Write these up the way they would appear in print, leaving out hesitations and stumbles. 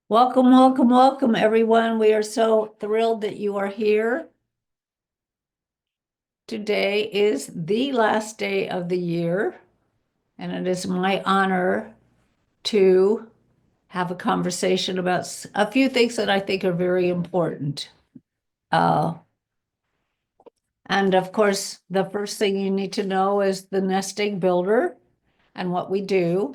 Welcome, welcome, welcome, everyone. We are so thrilled that you are here. Today is the last day of the year, and it is my honor to have a conversation about a few things that I think are very important. Uh, and of course, the first thing you need to know is the nesting builder and what we do.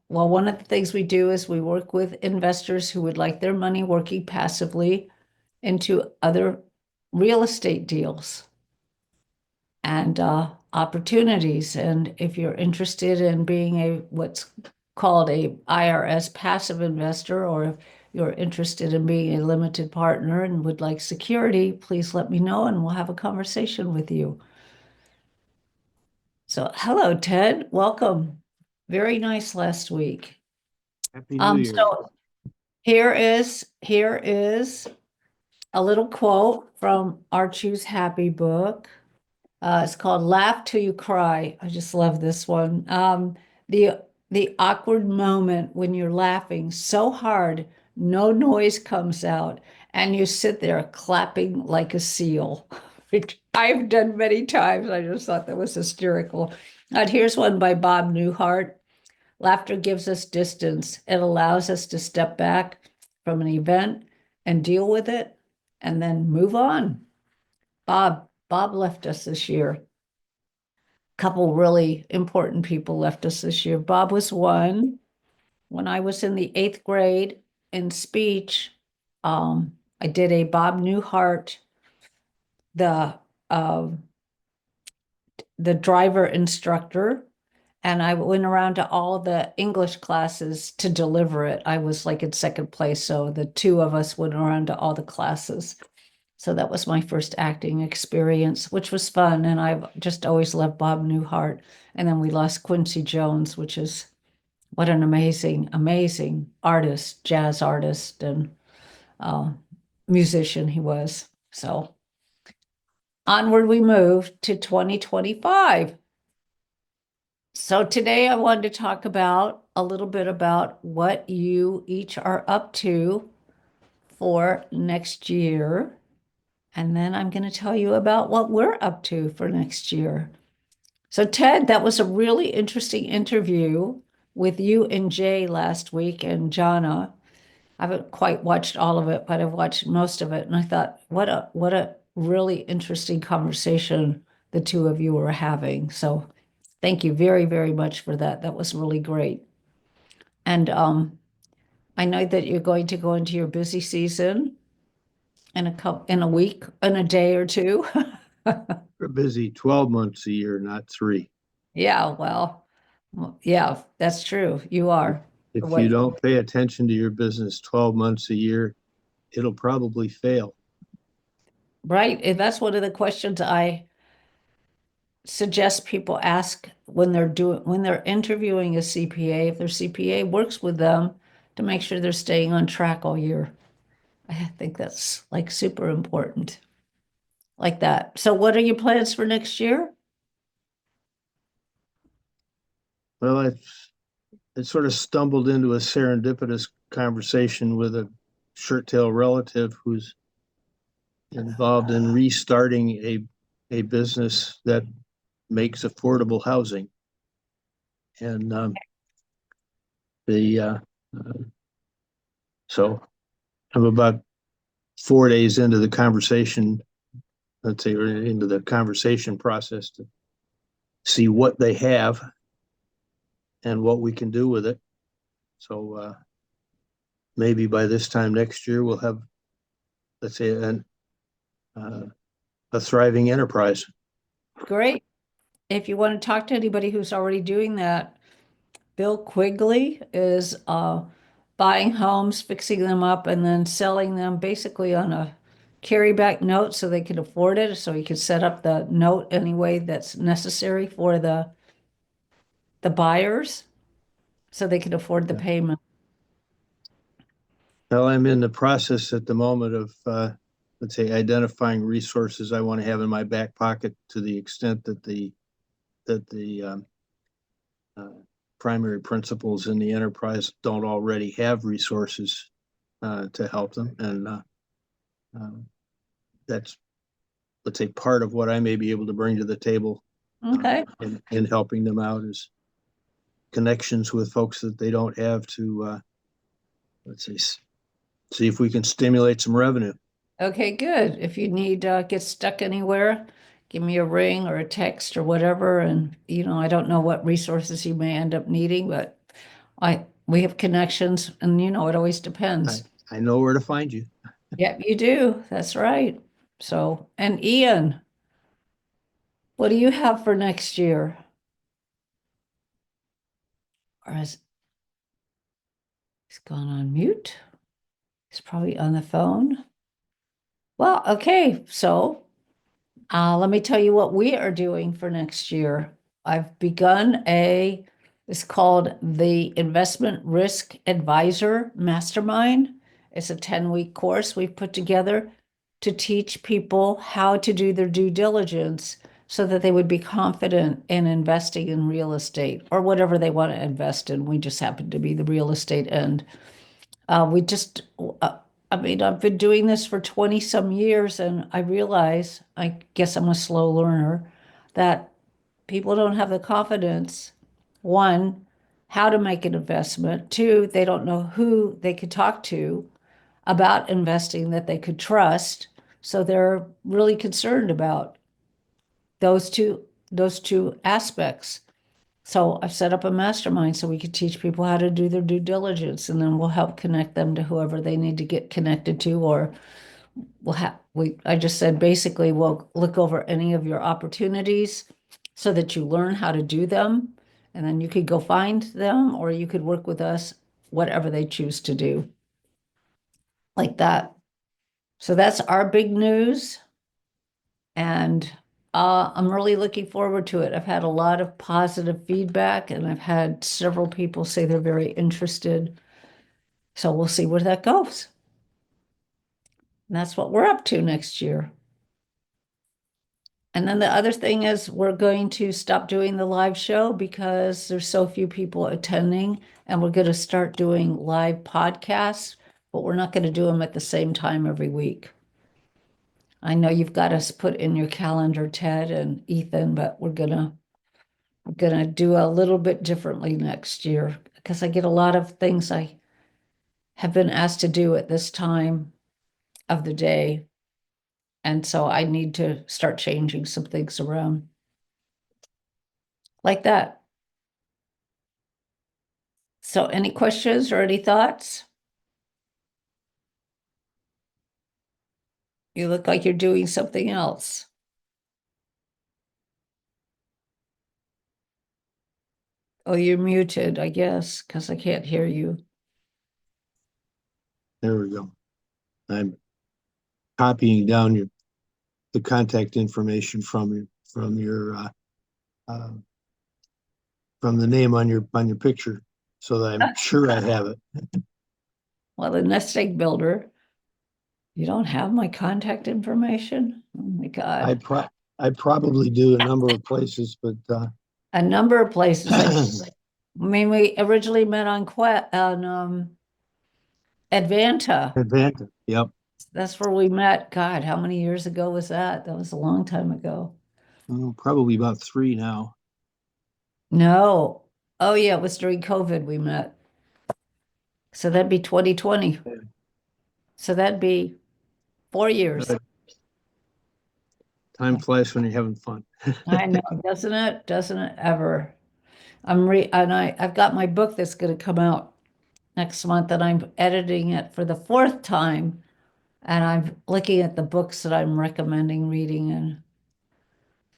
Well, one of the things we do is we work with investors who would like their money working passively into other real estate deals and opportunities. And if you're interested in being what's called a IRS passive investor, or if you're interested in being a limited partner and would like security, please let me know and we'll have a conversation with you. So, hello, Ted. Welcome. Very nice last week. Happy New Year. So here is a little quote from our Choose Happy book. It's called Laugh Till You Cry. I just love this one. The awkward moment when you're laughing so hard, no noise comes out, and you sit there clapping like a seal, which I've done many times. I just thought that was hysterical. And here's one by Bob Newhart. Laughter gives us distance. It allows us to step back from an event and deal with it and then move on. Bob left us this year. Couple really important people left us this year. Bob was one. When I was in the 8th grade in speech, I did a Bob Newhart, the um, the driver instructor, and I went around to all the English classes to deliver it. I was like in second place, so the two of us went around to all the classes. So that was my first acting experience, which was fun. And I've just always loved Bob Newhart. And then we lost Quincy Jones, which is what an amazing, amazing artist, jazz artist, and uh, musician he was. So onward we move to 2025. So today I wanted to talk about a little bit about what you each are up to for next year. And then I'm going to tell you about what we're up to for next year. So, Ted, that was a really interesting interview with you and Jay last week and Jana. I haven't quite watched all of it, but I've watched most of it. And I thought, what a really interesting conversation the two of you were having. So thank you very, very much for that. That was really great. And I know that you're going to go into your busy season in a week, in a day or two. We're busy 12 months a year, not 3. Yeah, well, yeah, that's true. You are. If you What, don't pay attention to your business 12 months a year, it'll probably fail. right? And that's one of the questions I suggest people ask when they're interviewing a CPA, if their CPA works with them to make sure they're staying on track all year. I think that's like super important. Like that. So what are your plans for next year? Well, I sort of stumbled into a serendipitous conversation with a shirt tail relative who's involved in restarting a business that makes affordable housing. And the so I'm about 4 days into the conversation, let's say, into the conversation process to see what they have and what we can do with it. So maybe by this time next year, we'll have, let's say, uh, a thriving enterprise. Great. If you want to talk to anybody who's already doing that, Bill Quigley is buying homes, fixing them up, and then selling them basically on a carryback note so they can afford it. So he can set up the note any way that's necessary for the buyers so they can afford the payment. Well, I'm in the process at the moment of, let's say, identifying resources I want to have in my back pocket to the extent that the uh, primary principals in the enterprise don't already have resources to help them. And that's, let's say, part of what I may be able to bring to the table Okay. in helping them out is connections with folks that they don't have to, let's see if we can stimulate some revenue. Okay, good. If you need get stuck anywhere, give me a ring or a text or whatever. And I don't know what resources you may end up needing, but we have connections, and it always depends. I know where to find you. Yep, you do. That's right. So, and Ian, what do you have for next year? Or has he's gone on mute? He's probably on the phone. Well, okay, so let me tell you what we are doing for next year. I've begun it's called the Investment Risk Advisor Mastermind. It's a 10-week course we've put together to teach people how to do their due diligence so that they would be confident in investing in real estate or whatever they want to invest in. We just happen to be the real estate end. I mean, I've been doing this for 20 some years, and I realize, I guess I'm a slow learner, that people don't have the confidence. One, how to make an investment. Two, they don't know who they could talk to about investing that they could trust. So they're really concerned about those two aspects. So I've set up a mastermind so we could teach people how to do their due diligence, and then we'll help connect them to whoever they need to get connected to, or I just said, basically, we'll look over any of your opportunities so that you learn how to do them, and then you could go find them, or you could work with us, whatever they choose to do, like that. So that's our big news. And I'm really looking forward to it. I've had a lot of positive feedback, and I've had several people say they're very interested. So we'll see where that goes. And that's what we're up to next year. And then the other thing is, we're going to stop doing the live show because there's so few people attending, and we're going to start doing live podcasts, but we're not going to do them at the same time every week. I know you've got us put in your calendar, Ted and Ethan, but we're gonna do a little bit differently next year because I get a lot of things I have been asked to do at this time of the day. And so I need to start changing some things around like that. So any questions or any thoughts? You look like you're doing something else. Oh, you're muted, I guess, because I can't hear you. There we go. I'm copying down the contact information from the name on your picture, so that I'm sure I have it. Well, the nest egg builder, you don't have my contact information? Oh my God. I probably do a number of places, but A number of places. I mean, we originally met on Advanta. Advanta. Yep. That's where we met. God, how many years ago was that? That was a long time ago. Probably about 3 now. No. Oh yeah, it was during COVID we met. So that'd be 2020. Yeah. So that'd be 4 years. Time flies when you're having fun. I know, doesn't it? Doesn't it ever? I've got my book that's going to come out next month, and I'm editing it for the fourth time. And I'm looking at the books that I'm recommending reading, and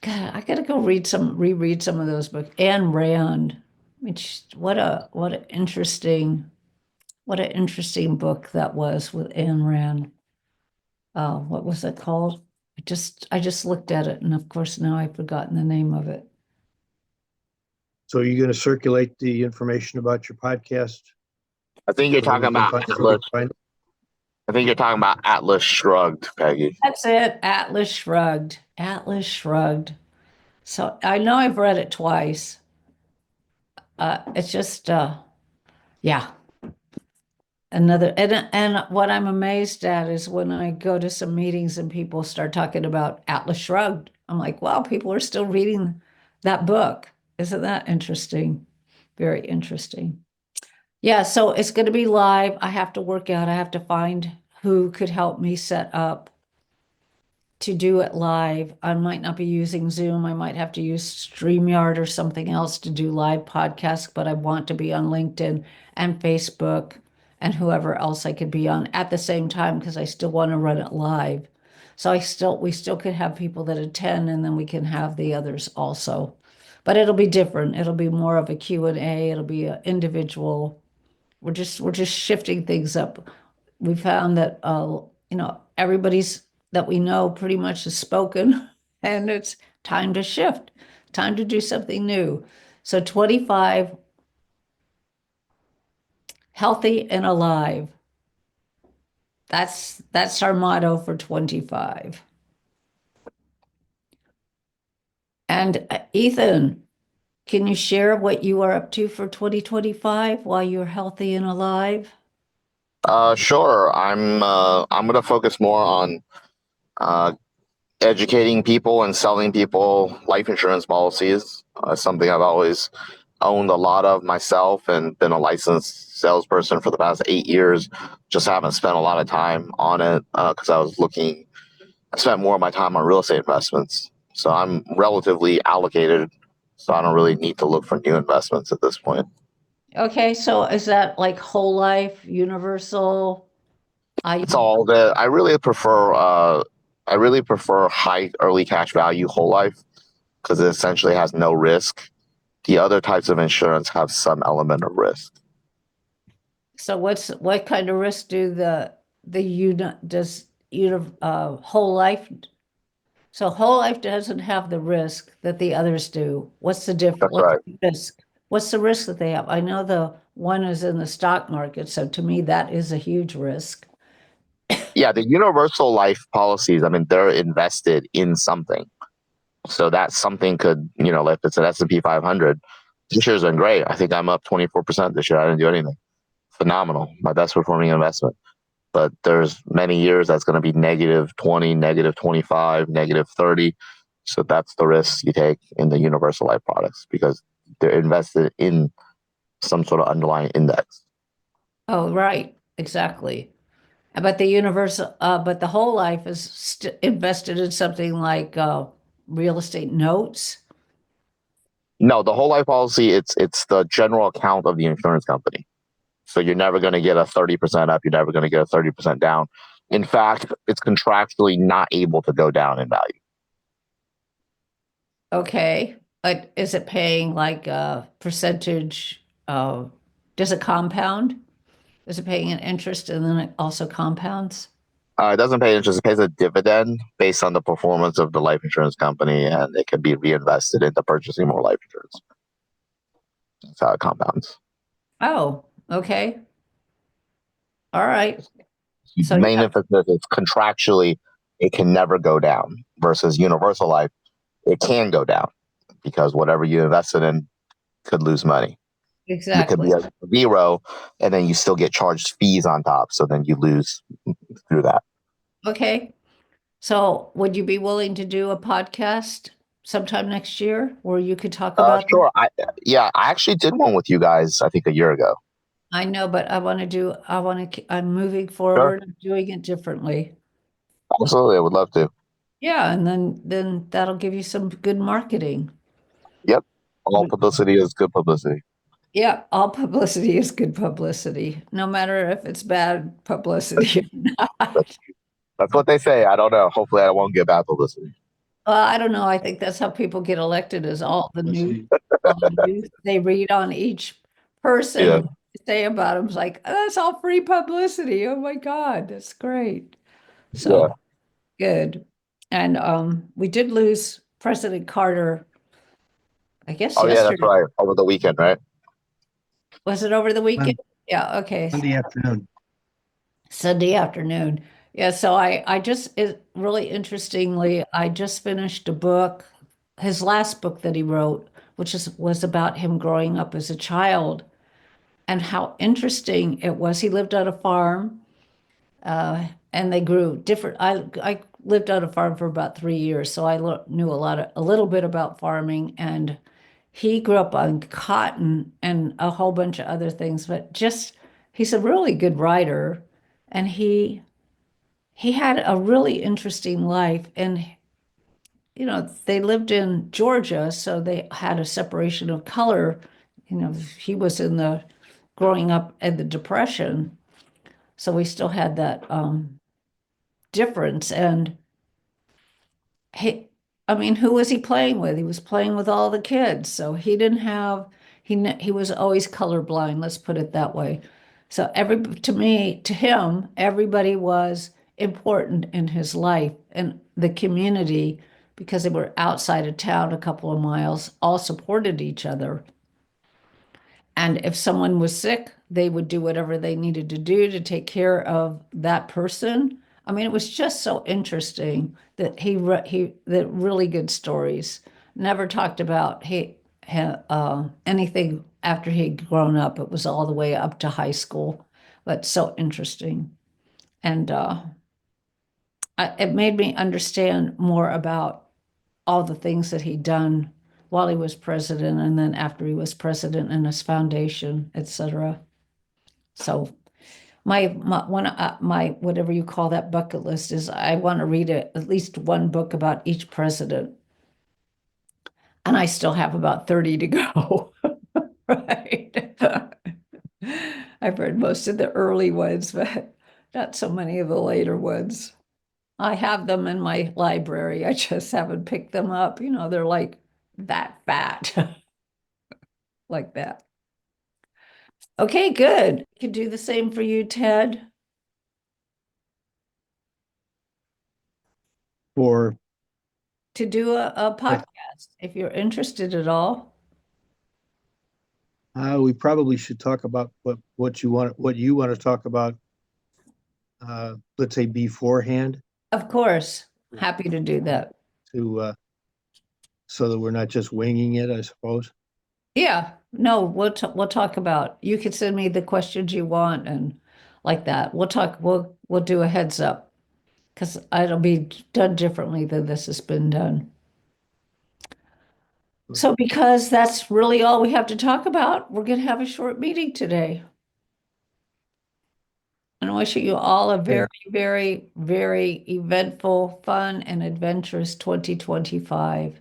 God, I gotta go reread some of those books. Ayn Rand, which what an interesting book that was with Ayn Rand. What was it called? I just looked at it, and of course now I've forgotten the name of it. So are you going to circulate the information about your podcast? I think you're talking about Atlas. I think you're talking about Atlas Shrugged, Peggy. That's it. Atlas Shrugged. Atlas Shrugged. So I know I've read it twice. it's just, yeah. And what I'm amazed at is when I go to some meetings and people start talking about Atlas Shrugged, I'm like, wow, people are still reading that book. Isn't that interesting? Very interesting. Yeah, so it's going to be live. I have to work out. I have to find who could help me set up to do it live. I might not be using Zoom. I might have to use StreamYard or something else to do live podcasts, but I want to be on LinkedIn and Facebook and whoever else I could be on at the same time because I still want to run it live. So we still could have people that attend and then we can have the others also. But it'll be different. It'll be more of a Q&A. It'll be an individual. We're just shifting things up. We found that everybody's that we know pretty much has spoken, and it's time to shift, time to do something new. So 25, healthy and alive. That's our motto for 25. And Ethan, can you share what you are up to for 2025 while you're healthy and alive? Sure. I'm gonna focus more on uh, educating people and selling people life insurance policies. Something I've always owned a lot of myself and been a licensed salesperson for the past 8 years. Just haven't spent a lot of time on it because I spent more of my time on real estate investments. So I'm relatively allocated. So I don't really need to look for new investments at this point. Okay, so is that like whole life, universal? I It's all that I really prefer high early cash value whole life because it essentially has no risk. The other types of insurance have some element of risk. So what kind of risk do the unit does whole life? So whole life doesn't have the risk that the others do. What's the difference? That's What's right. the risk? What's the risk that they have? I know the one is in the stock market, so to me that is a huge risk. Yeah, the universal life policies, I mean, they're invested in something. So that something could, if it's an S&P 500, this year's been great. I think I'm up 24% this year. I didn't do anything. Phenomenal. My best performing investment. But there's many years that's going to be negative 20, negative 25, negative 30. So that's the risk you take in the universal life products because they're invested in some sort of underlying index. Oh, right, exactly. But the whole life is st invested in something like real estate notes. No, the whole life policy, it's the general account of the insurance company. So you're never going to get a 30% up. You're never going to get a 30% down. In fact, it's contractually not able to go down in value. Okay, but is it paying like a percentage? Does it compound? Is it paying an interest and then it also compounds? It doesn't pay interest. It pays a dividend based on the performance of the life insurance company, and it can be reinvested into purchasing more life insurance. That's how it compounds. Oh, okay. All right. The So main yeah, emphasis is contractually, it can never go down versus universal life, it can go down because whatever you invested in could lose money. It could exactly. be a zero, and then you still get charged fees on top. So then you lose through that. Okay. So would you be willing to do a podcast sometime next year where you could talk about them? Sure. I actually did one with you guys, I think a year ago. I know, but I'm moving Sure. forward, I'm doing it differently. Absolutely. I would love to. Yeah, and then that'll give you some good marketing. Yep. All publicity is good publicity. Yeah, all publicity is good publicity, no matter if it's bad publicity or That's, not. that's what they say. I don't know. Hopefully, I won't get bad publicity. Well, I don't know. I think that's how people get elected is all the news they read on each person, Yeah. what they say about them is like, "Oh, that's all free publicity. Oh my God, that's great." Yeah. So good. And we did lose President Carter, I guess Oh, yeah. That's yesterday. right. Over the weekend, right? Was it over the weekend? Mon- Yeah, okay. Monday afternoon. Sunday afternoon. Yeah, so really interestingly, I just finished a book, his last book that he wrote was about him growing up as a child and how interesting it was. He lived on a farm, and they grew different. I lived on a farm for about 3 years, so I knew a little bit about farming. And he grew up on cotton and a whole bunch of other things, but just he's a really good writer, and he had a really interesting life. And they lived in Georgia, so they had a separation of color. He was in the growing up in the Depression, so we still had that difference. And he, I mean, who was he playing with? He was playing with all the kids, so he didn't have he was always colorblind. Let's put it that way. So to him, everybody was important in his life and the community because they were outside of town a couple of miles, all supported each other. And if someone was sick, they would do whatever they needed to do to take care of that person. I mean, it was just so interesting that that really good stories. Never talked about anything after he'd grown up. It was all the way up to high school, but so interesting. And it made me understand more about all the things that he'd done while he was president and then after he was president and his foundation, etc. So my whatever you call that bucket list is I want to read at least one book about each president. And I still have about 30 to go. Right. I've read most of the early ones, but not so many of the later ones. I have them in my library. I just haven't picked them up. They're like that fat, like that. Okay, good. Could do the same for you, Ted. For To do a podcast if you're interested at all. we probably should talk about what you want to talk about. Let's say beforehand Of course, happy to do that. to so that we're not just winging it, I suppose. Yeah, no, we'll talk about. You can send me the questions you want and like that. We'll do a heads up because it'll be done differently than this has been done. So because that's really all we have to talk about, we're going to have a short meeting today. And I wish you all a very, very, very eventful, fun, and adventurous 2025.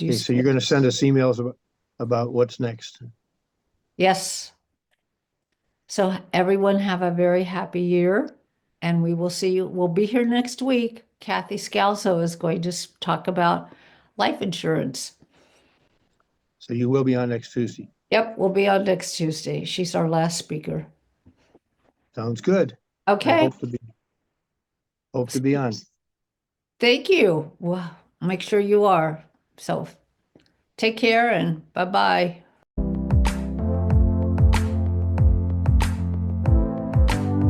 Okay, so you're going to send us emails about what's next. Yes. So everyone have a very happy year, and we will see you. We'll be here next week. Kathy Scalzo is going to talk about life insurance. So you will be on next Tuesday. Yep, we'll be on next Tuesday. She's our last speaker. Sounds good. Okay. I hope to be on. Thank you. Well, make sure you are. So take care and bye-bye.